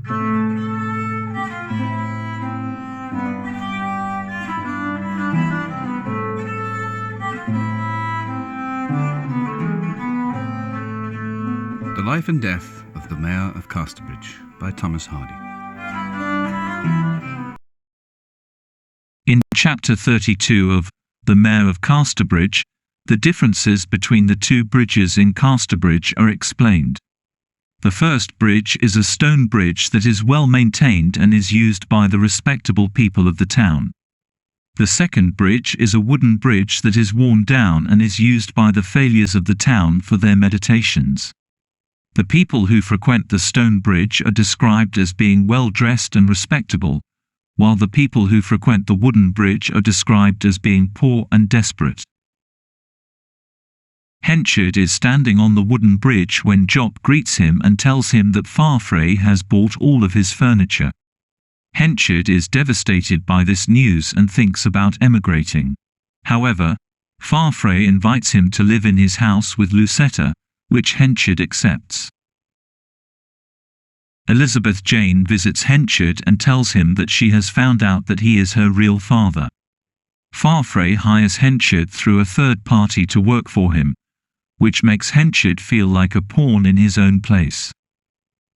The Life and Death of the Mayor of Casterbridge by Thomas Hardy. In Chapter 32 of The Mayor of Casterbridge, the differences between the two bridges in Casterbridge are explained. The first bridge is a stone bridge that is well maintained and is used by the respectable people of the town. The second bridge is a wooden bridge that is worn down and is used by the failures of the town for their meditations. The people who frequent the stone bridge are described as being well-dressed and respectable, while the people who frequent the wooden bridge are described as being poor and desperate. Henchard is standing on the wooden bridge when Job greets him and tells him that Farfrae has bought all of his furniture. Henchard is devastated by this news and thinks about emigrating. However, Farfrae invites him to live in his house with Lucetta, which Henchard accepts. Elizabeth Jane visits Henchard and tells him that she has found out that he is her real father. Farfrae hires Henchard through a third party to work for him, which makes Henchard feel like a pawn in his own place.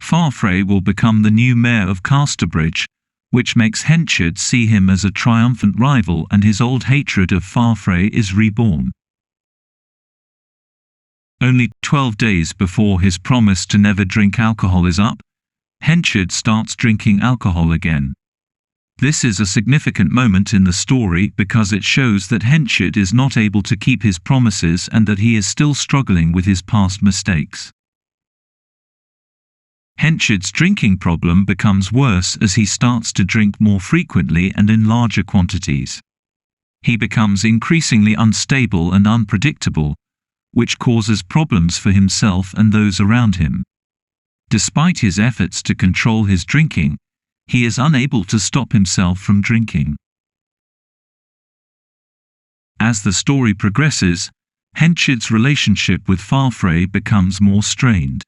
Farfrae will become the new mayor of Casterbridge, which makes Henchard see him as a triumphant rival, and his old hatred of Farfrae is reborn. Only 12 days before his promise to never drink alcohol is up, Henchard starts drinking alcohol again. This is a significant moment in the story because it shows that Henchard is not able to keep his promises and that he is still struggling with his past mistakes. Henchard's drinking problem becomes worse as he starts to drink more frequently and in larger quantities. He becomes increasingly unstable and unpredictable, which causes problems for himself and those around him. Despite his efforts to control his drinking, he is unable to stop himself from drinking. As the story progresses, Henchard's relationship with Farfrae becomes more strained.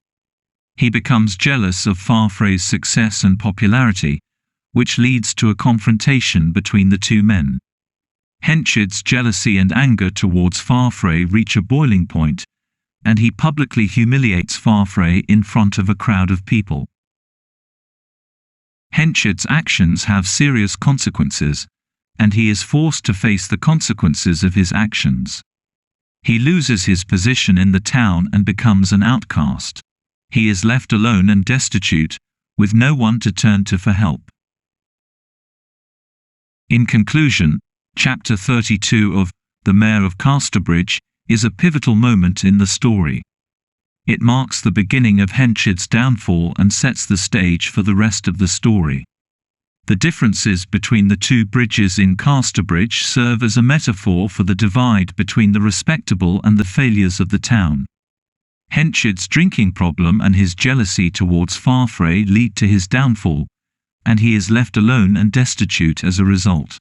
He becomes jealous of Farfrae's success and popularity, which leads to a confrontation between the two men. Henchard's jealousy and anger towards Farfrae reach a boiling point, and he publicly humiliates Farfrae in front of a crowd of people. Henchard's actions have serious consequences, and he is forced to face the consequences of his actions. He loses his position in the town and becomes an outcast. He is left alone and destitute, with no one to turn to for help. In conclusion, Chapter 32 of The Mayor of Casterbridge is a pivotal moment in the story. It marks the beginning of Henchard's downfall and sets the stage for the rest of the story. The differences between the two bridges in Casterbridge serve as a metaphor for the divide between the respectable and the failures of the town. Henchard's drinking problem and his jealousy towards Farfrae lead to his downfall, and he is left alone and destitute as a result.